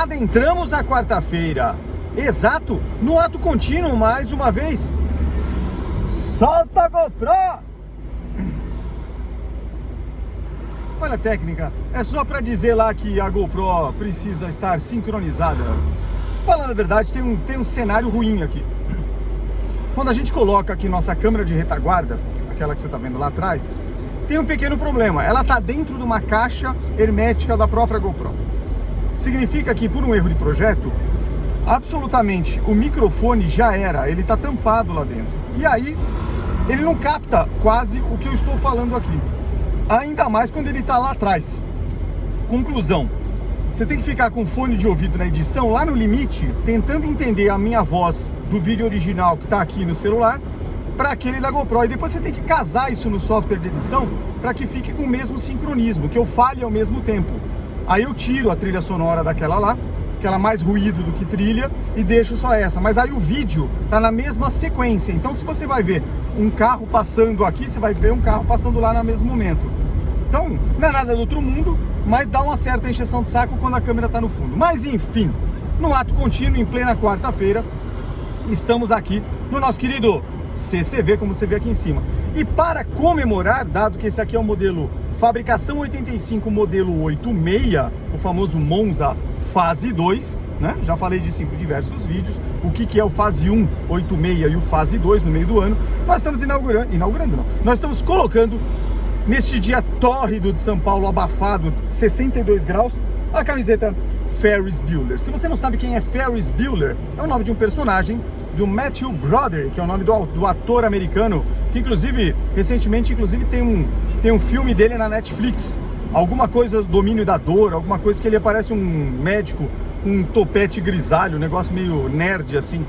Adentramos a quarta-feira, exato, no ato contínuo, mais uma vez. Solta a GoPro! Falha técnica, é só para dizer lá que a GoPro precisa estar sincronizada. Falando a verdade, tem um cenário ruim aqui. Quando a gente coloca aqui nossa câmera de retaguarda, aquela que você está vendo lá atrás, tem um pequeno problema. Ela está dentro de uma caixa hermética da própria GoPro. Significa que, por um erro de projeto, absolutamente o microfone já era, ele está tampado lá dentro. E aí, ele não capta quase o que eu estou falando aqui. Ainda mais quando ele está lá atrás. Conclusão. Você tem que ficar com fone de ouvido na edição, lá no limite, tentando entender a minha voz do vídeo original que está aqui no celular, para aquele da GoPro. E depois você tem que casar isso no software de edição, para que fique com o mesmo sincronismo, que eu fale ao mesmo tempo. Aí eu tiro a trilha sonora daquela lá, aquela mais ruído do que trilha, e deixo só essa. Mas aí o vídeo tá na mesma sequência. Então se você vai ver um carro passando aqui, você vai ver um carro passando lá no mesmo momento. Então não é nada do outro mundo, mas dá uma certa encheção de saco quando a câmera tá no fundo. Mas enfim, no ato contínuo, em plena quarta-feira, estamos aqui no nosso querido CCV, como você vê aqui em cima. E para comemorar, dado que esse aqui é o modelo fabricação 85, modelo 86, o famoso Monza Fase 2, né? Já falei disso em diversos vídeos, o que é o Fase 1, 86 e o Fase 2 no meio do ano. Nós estamos inaugurando não, nós estamos colocando neste dia tórrido de São Paulo, abafado, 62 graus, a camiseta Ferris Bueller. Se você não sabe quem é Ferris Bueller, é o nome de um personagem do Matthew Broderick, que é o nome do ator americano, que inclusive, recentemente, tem um filme dele na Netflix, alguma coisa do Domínio da Dor, alguma coisa que ele parece um médico com um topete grisalho, um negócio meio nerd assim.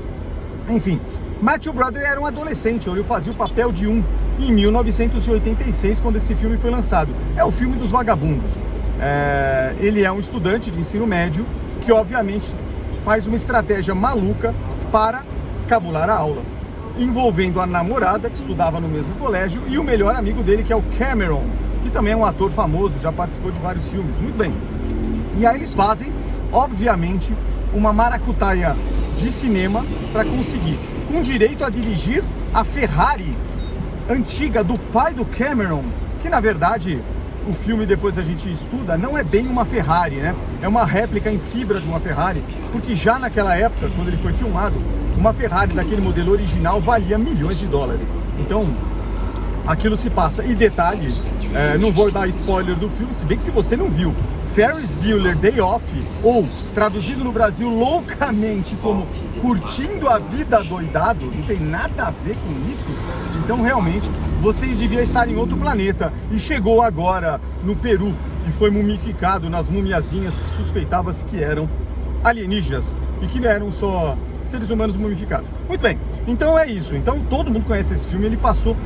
Enfim, Matthew Broderick era um adolescente, ele fazia o papel de um em 1986, quando esse filme foi lançado. É o filme dos vagabundos. Ele é um estudante de ensino médio que obviamente faz uma estratégia maluca para cabular a aula, envolvendo a namorada que estudava no mesmo colégio e o melhor amigo dele, que é o Cameron, que também é um ator famoso, já participou de vários filmes. Muito bem. E aí eles fazem, obviamente, uma maracutaia de cinema para conseguir, com direito a dirigir a Ferrari antiga do pai do Cameron, que na verdade o filme, depois a gente estuda, não é bem uma Ferrari, né? É uma réplica em fibra de uma Ferrari, porque já naquela época, quando ele foi filmado, uma Ferrari daquele modelo original valia milhões de dólares. Então, aquilo se passa. E detalhe, não vou dar spoiler do filme, se bem que se você não viu, Ferris Bueller Day Off, ou traduzido no Brasil loucamente como Curtindo a Vida Doidado, não tem nada a ver com isso. Então realmente você devia estar em outro planeta. E chegou agora no Peru e foi mumificado nas mumiazinhas que suspeitava-se que eram alienígenas e que não eram só seres humanos mumificados. Muito bem, então é isso. Então todo mundo conhece esse filme, ele passou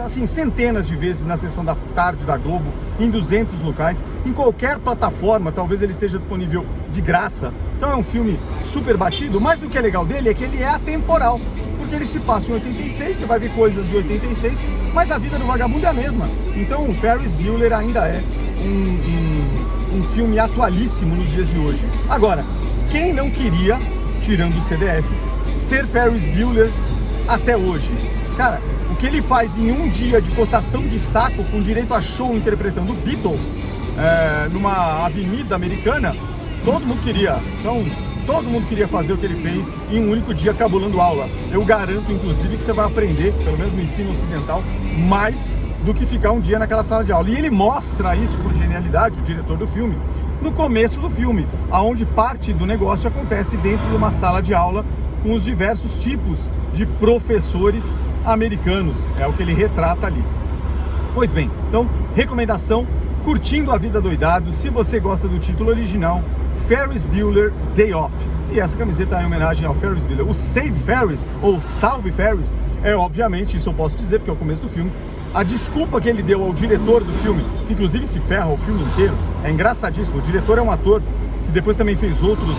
assim, centenas de vezes na sessão da tarde da Globo, em 200 locais, em qualquer plataforma, talvez ele esteja disponível de graça. Então é um filme super batido, mas o que é legal dele é que ele é atemporal, porque ele se passa em 86, você vai ver coisas de 86, mas a vida do vagabundo é a mesma. Então o Ferris Bueller ainda é um filme atualíssimo nos dias de hoje. Agora, quem não queria, tirando os CDFs, ser Ferris Bueller até hoje? Cara, o que ele faz em um dia de coçação de saco com direito a show interpretando Beatles numa avenida americana, todo mundo queria. Então, todo mundo queria fazer o que ele fez em um único dia cabulando aula. Eu garanto, inclusive, que você vai aprender, pelo menos no ensino ocidental, mais do que ficar um dia naquela sala de aula. E ele mostra isso com genialidade, o diretor do filme, no começo do filme, aonde parte do negócio acontece dentro de uma sala de aula com os diversos tipos de professores americanos. É o que ele retrata ali. Pois bem, então, recomendação, Curtindo a Vida Doidado. Se você gosta do título original, Ferris Bueller Day Off. E essa camiseta é em homenagem ao Ferris Bueller. O Save Ferris, ou Salve Ferris, é obviamente, isso eu posso dizer, porque é o começo do filme, a desculpa que ele deu ao diretor do filme, que inclusive se ferra o filme inteiro. É engraçadíssimo. O diretor é um ator que depois também fez outros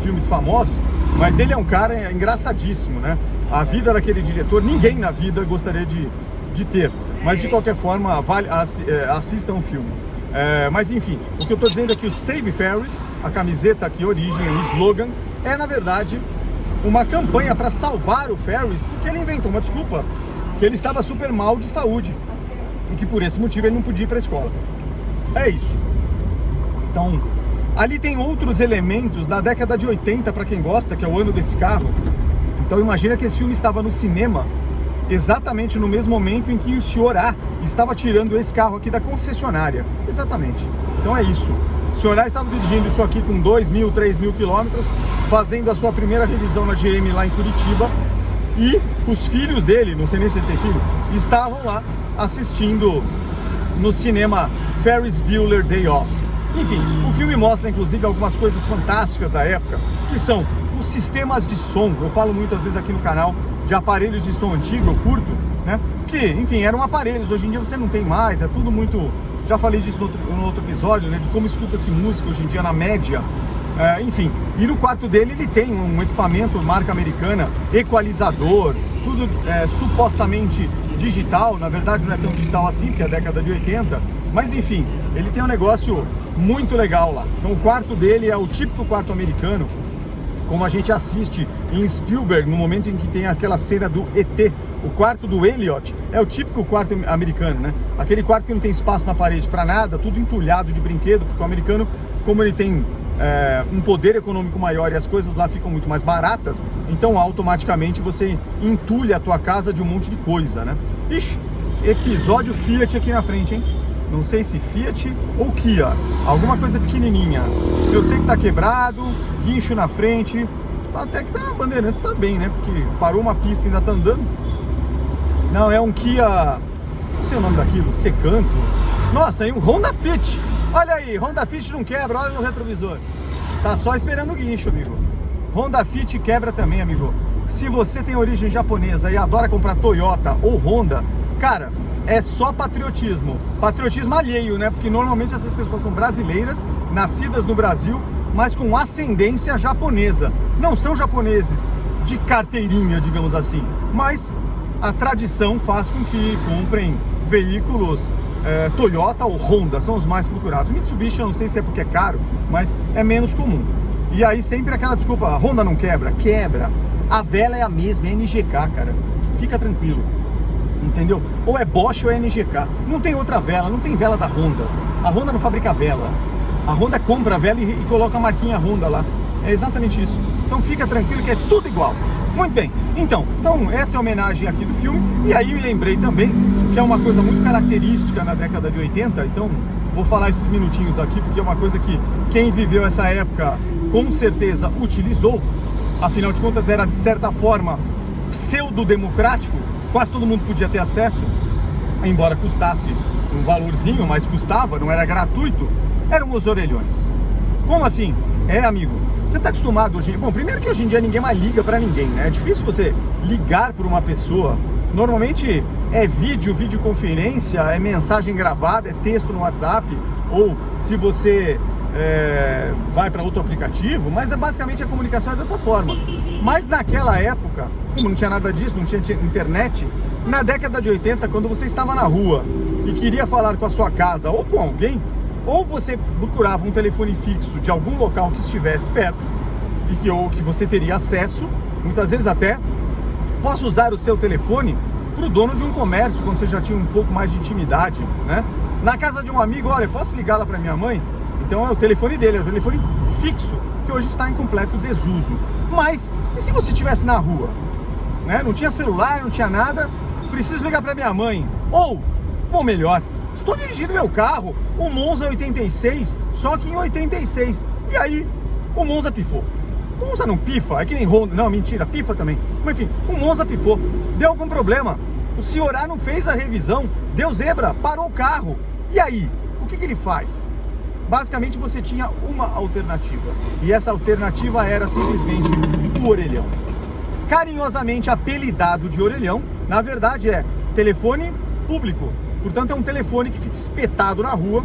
filmes famosos, mas ele é um cara engraçadíssimo, né? A vida daquele diretor, ninguém na vida gostaria de ter. Mas de qualquer forma, assistam o filme. Mas enfim, o que eu estou dizendo é que o Save Ferris, a camiseta que origem, o slogan, é na verdade uma campanha para salvar o Ferris, porque ele inventou uma desculpa que ele estava super mal de saúde e que por esse motivo ele não podia ir para a escola. É isso. Então, ali tem outros elementos da década de 80 para quem gosta, que é o ano desse carro. Então imagina que esse filme estava no cinema exatamente no mesmo momento em que o senhor A estava tirando esse carro aqui da concessionária. Exatamente. Então é isso. O senhor A estava dirigindo isso aqui com 2.000, 3.000 quilômetros, fazendo a sua primeira revisão na GM lá em Curitiba, e os filhos dele, não sei nem se ele tem filho, estavam lá assistindo no cinema Ferris Bueller Day Off. Enfim, o filme mostra inclusive algumas coisas fantásticas da época, que são os sistemas de som. Eu falo muitas vezes aqui no canal de aparelhos de som antigo, eu curto, né? Porque, enfim, eram aparelhos, hoje em dia você não tem mais, é tudo muito... Já falei disso no outro episódio, né? De como escuta-se música hoje em dia na média. Enfim, e no quarto dele ele tem um equipamento marca americana, equalizador, tudo supostamente digital. Na verdade não é tão digital assim, porque é a década de 80, mas enfim, ele tem um negócio muito legal lá. Então o quarto dele é o típico quarto americano, como a gente assiste em Spielberg, no momento em que tem aquela cena do ET. O quarto do Elliot é o típico quarto americano, né? Aquele quarto que não tem espaço na parede para nada, tudo entulhado de brinquedo, porque o americano, como ele tem um poder econômico maior e as coisas lá ficam muito mais baratas, então automaticamente você entulha a tua casa de um monte de coisa, né? Ixi, episódio Fiat aqui na frente, hein? Não sei se Fiat ou Kia, alguma coisa pequenininha. Eu sei que tá quebrado, guincho na frente, até que tá, Bandeirantes tá bem, né? Porque parou uma pista e ainda tá andando. Não, é um Kia, não sei o nome daquilo, Secanto. Nossa, é um Honda Fit. Olha aí, Honda Fit não quebra, olha no retrovisor. Tá só esperando o guincho, amigo. Honda Fit quebra também, amigo. Se você tem origem japonesa e adora comprar Toyota ou Honda, cara, é só patriotismo. Patriotismo alheio, né? Porque normalmente essas pessoas são brasileiras, nascidas no Brasil, mas com ascendência japonesa. Não são japoneses de carteirinha, digamos assim, mas a tradição faz com que comprem veículos Toyota ou Honda, são os mais procurados. Mitsubishi eu não sei se é porque é caro, mas é menos comum. E aí sempre aquela desculpa, a Honda não quebra? Quebra. A vela é a mesma, é NGK, cara. Fica tranquilo, entendeu? Ou é Bosch ou é NGK. Não tem outra vela, não tem vela da Honda. A Honda não fabrica vela. A Honda compra a vela e coloca a marquinha Honda lá. É exatamente isso. Então fica tranquilo que é tudo igual. Muito bem, então essa é a homenagem aqui do filme. E aí me lembrei também que é uma coisa muito característica na década de 80. Então vou falar esses minutinhos aqui, porque é uma coisa que quem viveu essa época com certeza utilizou. Afinal de contas era de certa forma pseudo-democrático, quase todo mundo podia ter acesso, embora custasse um valorzinho, mas custava, não era gratuito. Eram os orelhões. Como assim? Amigo, você está acostumado hoje em dia... Bom, primeiro que hoje em dia ninguém mais liga para ninguém, né? É difícil você ligar para uma pessoa. Normalmente é videoconferência, é mensagem gravada, é texto no WhatsApp, ou se você vai para outro aplicativo, mas basicamente a comunicação é dessa forma. Mas naquela época, como não tinha nada disso, não tinha internet, na década de 80, quando você estava na rua e queria falar com a sua casa ou com alguém, ou você procurava um telefone fixo de algum local que estivesse perto e que você teria acesso, muitas vezes até posso usar o seu telefone para o dono de um comércio, quando você já tinha um pouco mais de intimidade, né? Na casa de um amigo, olha, posso ligar lá para minha mãe? Então é o telefone dele, é o telefone fixo, que hoje está em completo desuso. Mas, e se você estivesse na rua? Né? Não tinha celular, não tinha nada, preciso ligar para minha mãe. Ou melhor, estou dirigindo meu carro, o Monza 86, só que em 86. E aí, o Monza pifou. O Monza não pifa, é que nem Honda. Não, mentira, pifa também. Mas enfim, o Monza pifou. Deu algum problema. O senhor A não fez a revisão, deu zebra, parou o carro. E aí, o que ele faz? Basicamente você tinha uma alternativa. E essa alternativa era simplesmente o orelhão. Carinhosamente apelidado de orelhão, na verdade é telefone público. Portanto, é um telefone que fica espetado na rua,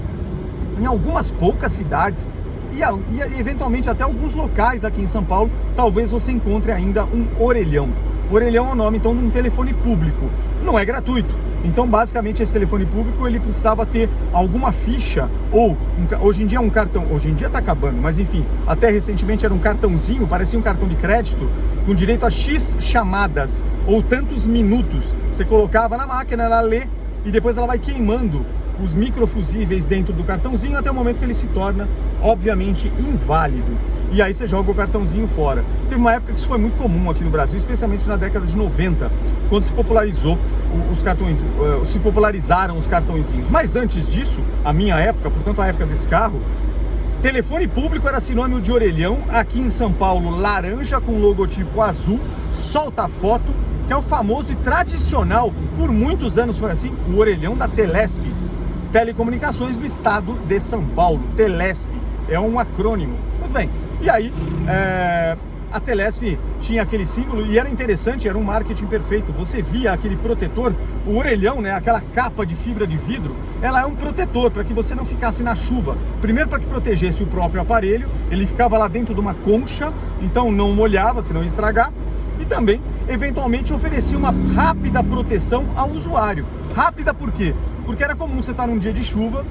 em algumas poucas cidades e eventualmente até alguns locais aqui em São Paulo, talvez você encontre ainda um orelhão. Orelhão é o nome, então, de um telefone público. não é gratuito. Então, basicamente, esse telefone público, ele precisava ter alguma ficha, ou, hoje em dia é um cartão, hoje em dia tá acabando, mas enfim, até recentemente era um cartãozinho, parecia um cartão de crédito, com direito a X chamadas, ou tantos minutos. Você colocava na máquina, ela lê, e depois ela vai queimando os microfusíveis dentro do cartãozinho, até o momento que ele se torna, obviamente, inválido. E aí você joga o cartãozinho fora. Teve uma época que isso foi muito comum aqui no Brasil, especialmente na década de 90, quando se popularizou os cartões, se popularizaram os cartõezinhos. Mas antes disso, a minha época, portanto a época desse carro, telefone público era sinônimo de orelhão. Aqui em São Paulo, laranja com logotipo azul, solta foto, que é o famoso e tradicional, por muitos anos foi assim, o orelhão da Telesp, Telecomunicações do Estado de São Paulo. Telesp é um acrônimo. Tudo bem. E aí, a Telesp tinha aquele símbolo e era interessante, era um marketing perfeito. Você via aquele protetor, o orelhão, né, aquela capa de fibra de vidro, ela é um protetor para que você não ficasse na chuva. Primeiro, para que protegesse o próprio aparelho, ele ficava lá dentro de uma concha, então não molhava, senão ia estragar. E também, eventualmente, oferecia uma rápida proteção ao usuário. Rápida por quê? Porque era comum você estar num dia de chuva,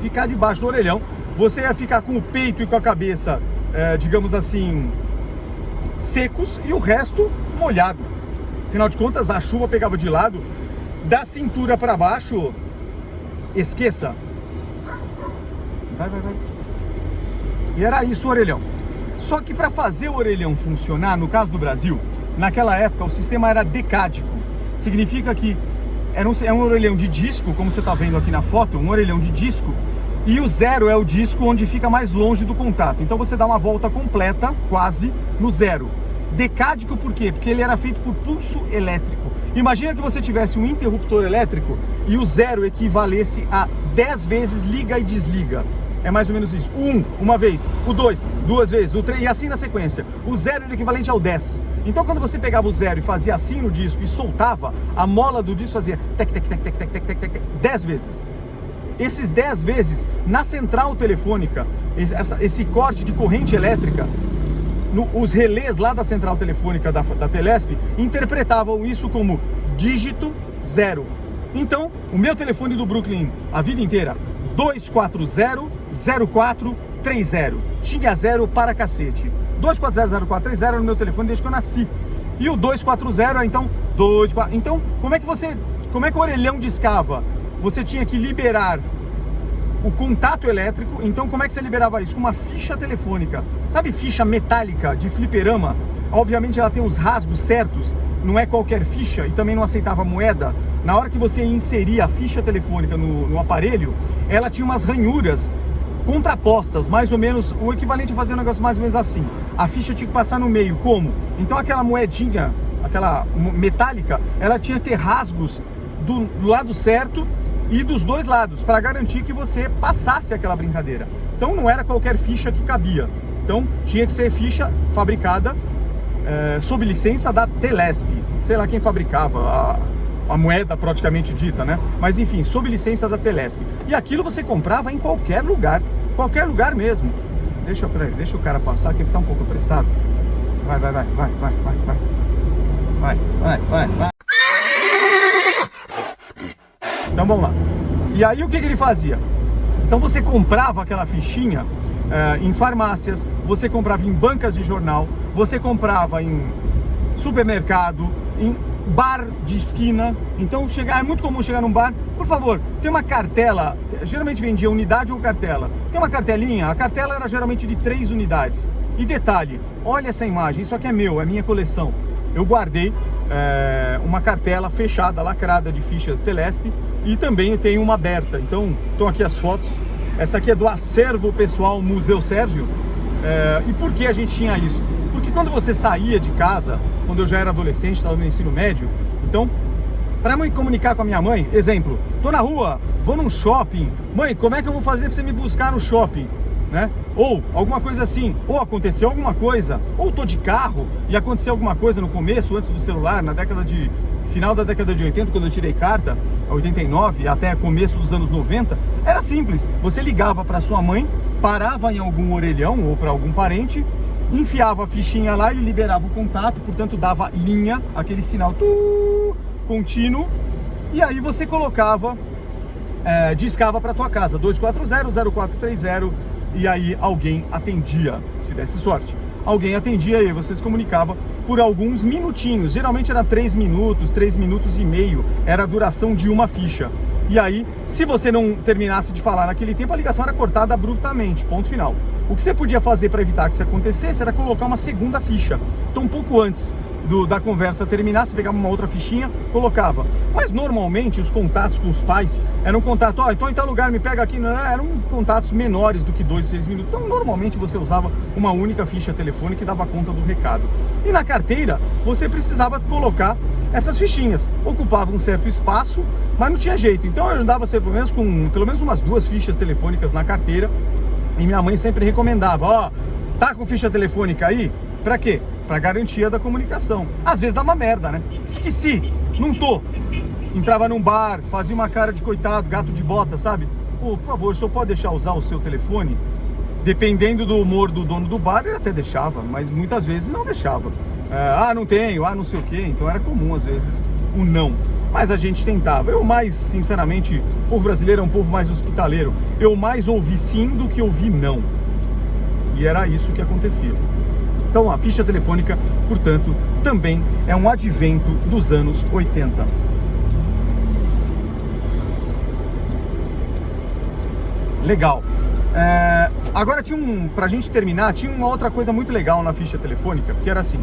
ficar debaixo do orelhão, você ia ficar com o peito e com a cabeça, digamos assim, secos, e o resto molhado. Afinal de contas, a chuva pegava de lado, da cintura para baixo, esqueça. Vai. E era isso o orelhão. Só que para fazer o orelhão funcionar, no caso do Brasil, naquela época o sistema era decádico. Significa que é um orelhão de disco, como você está vendo aqui na foto, um orelhão de disco, e o 0 é o disco onde fica mais longe do contato. Então você dá uma volta completa, quase, no 0. Decádico por quê? Porque ele era feito por pulso elétrico. Imagina que você tivesse um interruptor elétrico e o 0 equivalesse a 10 vezes liga e desliga. É mais ou menos isso. O 1, uma vez. O 2, duas vezes. O 3, e assim na sequência. O 0 era equivalente ao 10. Então, quando você pegava o 0 e fazia assim no disco e soltava, a mola do disco fazia tec, tec, tec, tec, tec, tec, tec, tec, 10 vezes. Esses 10 vezes, na central telefônica, esse corte de corrente elétrica, os relés lá da central telefônica da Telesp interpretavam isso como dígito 0. Então, o meu telefone do Brooklyn, a vida inteira, 240-0430. Tinha 0 para cacete. 240-0430 era no meu telefone desde que eu nasci. E o 240 é então 24. Então, como é que o orelhão discava? Você tinha que liberar o contato elétrico. Então, como é que você liberava isso? Com uma ficha telefônica. Sabe ficha metálica de fliperama? Obviamente ela tem os rasgos certos, não é qualquer ficha, e também não aceitava moeda. Na hora que você inseria a ficha telefônica no aparelho, ela tinha umas ranhuras contrapostas, mais ou menos, o equivalente a fazer um negócio mais ou menos assim. A ficha tinha que passar no meio, como? Então aquela moedinha, aquela metálica, ela tinha que ter rasgos do lado certo e dos dois lados, para garantir que você passasse aquela brincadeira. Então não era qualquer ficha que cabia. Então tinha que ser ficha fabricada sob licença da Telesp, sei lá quem fabricava a moeda praticamente dita, né? Mas enfim, sob licença da Telesp. E aquilo você comprava em qualquer lugar mesmo. Deixa o cara passar, que ele tá um pouco apressado. Vai. Então vamos lá. E aí o que ele fazia? Então você comprava aquela fichinha em farmácias, você comprava em bancas de jornal, você comprava em supermercado, em bar de esquina. Então é muito comum chegar num bar, por favor, tem uma cartela, geralmente vendia unidade ou cartela, tem uma cartelinha, a cartela era geralmente de 3 unidades. E detalhe, olha essa imagem, isso aqui é meu, é minha coleção. Eu guardei uma cartela fechada, lacrada de fichas Telesp, e também tenho uma aberta. Então estão aqui as fotos. Essa aqui é do acervo pessoal Museu Sérgio. E por que a gente tinha isso? Porque quando você saía de casa, quando eu já era adolescente, estava no ensino médio, então, para me comunicar com a minha mãe, exemplo, tô na rua, vou num shopping, mãe, como é que eu vou fazer para você me buscar no shopping? Né? Ou alguma coisa assim, ou aconteceu alguma coisa, ou tô de carro e aconteceu alguma coisa no começo, antes do celular, final da década de 80, quando eu tirei carta, 89, até começo dos anos 90, era simples, você ligava para sua mãe, parava em algum orelhão ou para algum parente, enfiava a fichinha lá, ele liberava o contato, portanto dava linha, aquele sinal contínuo, e aí você colocava, discava para tua casa, 240-0430, e aí alguém atendia, se desse sorte. Alguém atendia e você se comunicava por alguns minutinhos, geralmente era 3 minutos, 3 minutos e meio, era a duração de uma ficha. E aí, se você não terminasse de falar naquele tempo, a ligação era cortada abruptamente, ponto final. O que você podia fazer para evitar que isso acontecesse era colocar uma segunda ficha. Então, um pouco antes da conversa terminar, você pegava uma outra fichinha, colocava. Mas normalmente os contatos com os pais eram contatos, então em tal lugar, me pega aqui, eram contatos menores do que 2, 3 minutos. Então normalmente você usava uma única ficha telefônica e dava conta do recado. E na carteira você precisava colocar essas fichinhas, ocupava um certo espaço, mas não tinha jeito. Então eu andava pelo menos com pelo menos umas 2 fichas telefônicas na carteira, e minha mãe sempre recomendava, tá com ficha telefônica aí? Pra quê? Pra garantia da comunicação. Às vezes dá uma merda, né? Esqueci, não tô. Entrava num bar, fazia uma cara de coitado, gato de bota, sabe? Por favor, o senhor pode deixar usar o seu telefone? Dependendo do humor do dono do bar, ele até deixava, mas muitas vezes não deixava. Não tenho, não sei o quê. Então era comum, às vezes, o não. Mas a gente tentava. Eu mais, sinceramente, o povo brasileiro é um povo mais hospitaleiro. Eu mais ouvi sim do que ouvi não. E era isso que acontecia. Então a ficha telefônica, portanto, também é um advento dos anos 80. Legal. Agora pra gente terminar, tinha uma outra coisa muito legal na ficha telefônica, que era assim: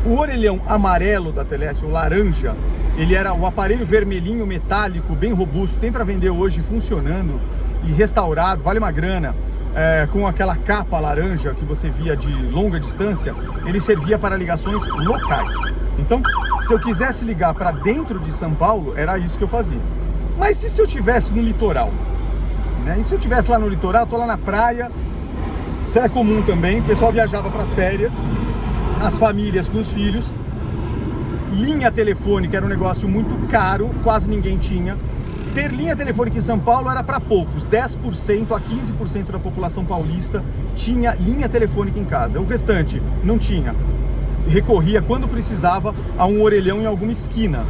o orelhão amarelo da Telesp, o laranja, ele era o aparelho vermelhinho metálico, bem robusto, tem para vender hoje funcionando e restaurado, vale uma grana. Com aquela capa laranja que você via de longa distância, ele servia para ligações locais. Então, se eu quisesse ligar para dentro de São Paulo, era isso que eu fazia. Mas e se eu estivesse no litoral? E se eu estivesse lá no litoral, tô lá na praia, isso era comum também, o pessoal viajava para as férias, as famílias com os filhos, linha telefônica era um negócio muito caro, quase ninguém tinha. Ter linha telefônica em São Paulo era para poucos, 10% a 15% da população paulista tinha linha telefônica em casa, o restante não tinha. Recorria, quando precisava, a um orelhão em alguma esquina.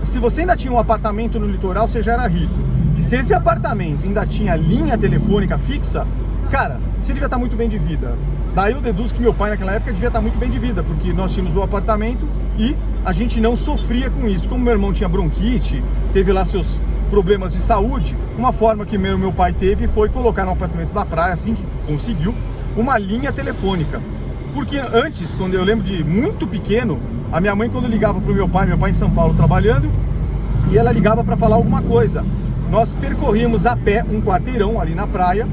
Se você ainda tinha um apartamento no litoral, você já era rico. E se esse apartamento ainda tinha linha telefônica fixa, cara, você devia estar muito bem de vida. Daí eu deduzo que meu pai naquela época devia estar muito bem de vida, porque nós tínhamos o apartamento e a gente não sofria com isso. Como meu irmão tinha bronquite, teve lá seus problemas de saúde, uma forma que meu pai teve foi colocar no apartamento da praia, assim que conseguiu, uma linha telefônica. Porque antes, quando eu lembro de muito pequeno, a minha mãe, quando ligava para o meu pai em São Paulo trabalhando, e ela ligava para falar alguma coisa, nós percorríamos a pé um quarteirão ali na praia,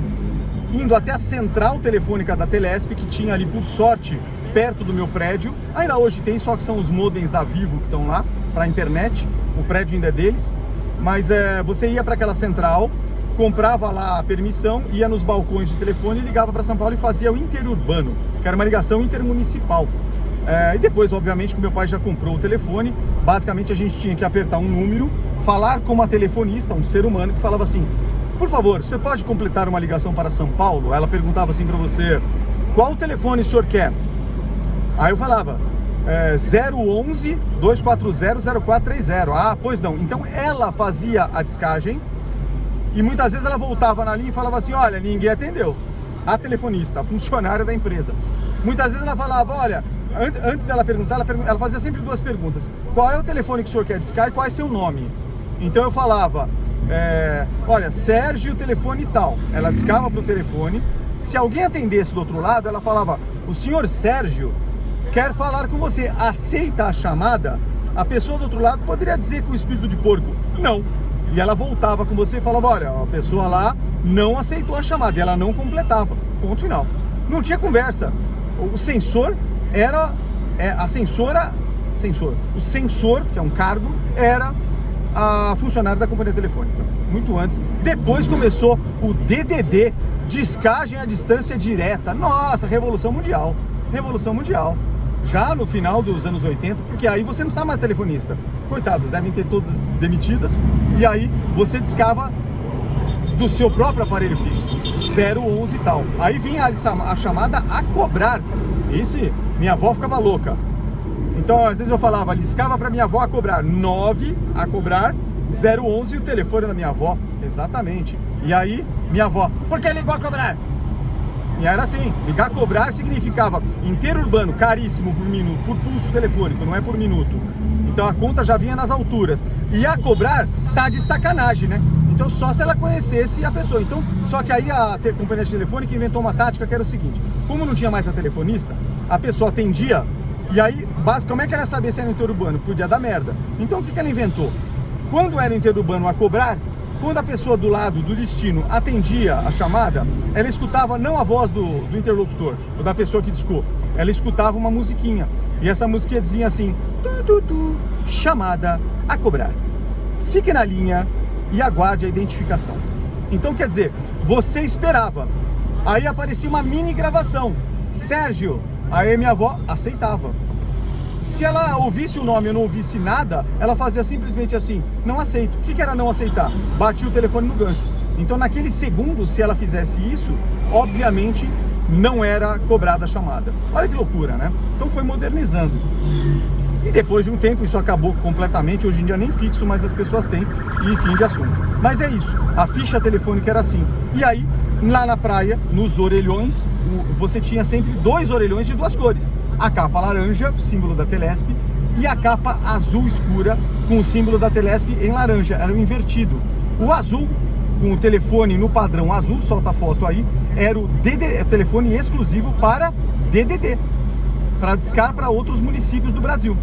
indo até a central telefônica da Telesp, que tinha ali, por sorte, perto do meu prédio. Ainda hoje tem, só que são os modems da Vivo que estão lá para a internet, o prédio ainda é deles. Mas você ia para aquela central, comprava lá a permissão, ia nos balcões de telefone, ligava para São Paulo e fazia o interurbano, que era uma ligação intermunicipal. E depois, obviamente, que meu pai já comprou o telefone, basicamente a gente tinha que apertar um número, falar com uma telefonista, um ser humano, que falava assim: por favor, você pode completar uma ligação para São Paulo? Ela perguntava assim para você: qual telefone o senhor quer? Aí eu falava 011 240 0430. Ah, pois não. Então ela fazia a descagem e muitas vezes ela voltava na linha e falava assim: olha, ninguém atendeu. A telefonista, a funcionária da empresa. Muitas vezes ela falava: olha, antes dela perguntar, ela fazia sempre 2 perguntas: qual é o telefone que o senhor quer discar e qual é seu nome? Então eu falava: olha, Sérgio, telefone tal. Ela discava para o telefone. Se alguém atendesse do outro lado, ela falava: o senhor Sérgio quer falar com você, aceita a chamada? A pessoa do outro lado poderia dizer com o espírito de porco: não. E ela voltava com você e falava: olha, a pessoa lá não aceitou a chamada, e ela não completava, ponto final. Não tinha conversa. O sensor era, o sensor, que é um cargo, era a funcionária da companhia telefônica, muito antes. Depois começou o DDD, descagem à distância direta. Nossa, revolução mundial, já no final dos anos 80, porque aí você não precisava mais telefonista, coitadas, devem ter todas demitidas, e aí você discava do seu próprio aparelho fixo, 011 e tal. Aí vinha a chamada a cobrar. Minha avó ficava louca. Então, às vezes eu falava, liscava para minha avó a cobrar 9, a cobrar 011 e o telefone da minha avó. Exatamente. E aí, minha avó, por que ligou a cobrar? E era assim, ligar a cobrar significava interurbano, caríssimo por minuto, por pulso telefônico, não é por minuto. Então a conta já vinha nas alturas. E a cobrar tá de sacanagem, né? Então só se ela conhecesse a pessoa. Então, só que aí a companhia de telefônica inventou uma tática que era o seguinte: como não tinha mais a telefonista, a pessoa atendia, e aí, como é que ela sabia se era interurbano? Podia dar merda. Então o que ela inventou? Quando era interurbano a cobrar, quando a pessoa do lado do destino atendia a chamada, ela escutava não a voz do interlocutor, ou da pessoa que discou, ela escutava uma musiquinha. E essa musiquinha dizia assim: chamada a cobrar. Fique na linha e aguarde a identificação. Então quer dizer, você esperava. Aí aparecia uma mini gravação. Sérgio. Aí minha avó aceitava. Se ela ouvisse o nome ou não ouvisse nada, ela fazia simplesmente assim: não aceito. O que era não aceitar? Batia o telefone no gancho. Então naquele segundo, se ela fizesse isso, obviamente não era cobrada a chamada. Olha que loucura, né? Então foi modernizando. E depois de um tempo isso acabou completamente. Hoje em dia nem fixo, mas as pessoas têm, e fim de assunto. Mas é isso, a ficha telefônica era assim. E aí, lá na praia, nos orelhões, você tinha sempre 2 orelhões de 2 cores. A capa laranja, símbolo da Telesp, e a capa azul escura, com o símbolo da Telesp em laranja, era o invertido. O azul, com o telefone no padrão azul, solta a foto aí, era o telefone exclusivo para DDD, para discar para outros municípios do Brasil.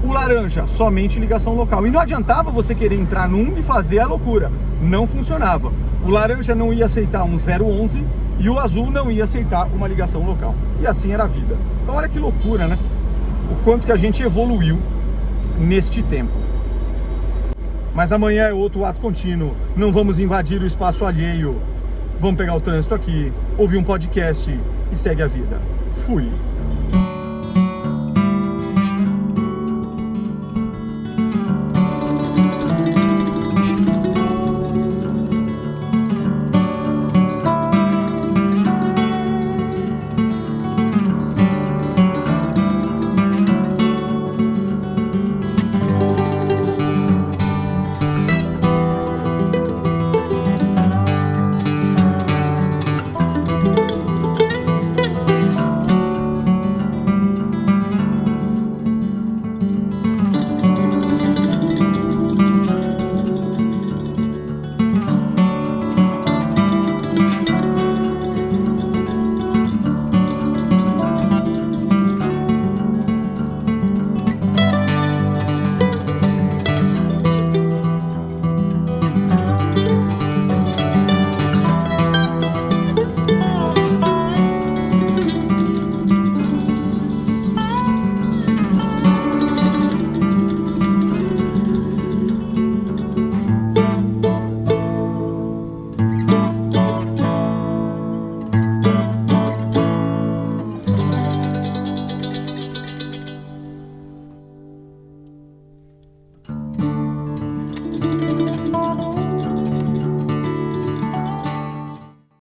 O laranja, somente ligação local. E não adiantava você querer entrar num e fazer a loucura. Não funcionava. O laranja não ia aceitar um 011 e o azul não ia aceitar uma ligação local. E assim era a vida. Então olha que loucura, né? O quanto que a gente evoluiu neste tempo. Mas amanhã é outro ato contínuo. Não vamos invadir o espaço alheio. Vamos pegar o trânsito aqui, ouvir um podcast e segue a vida. Fui!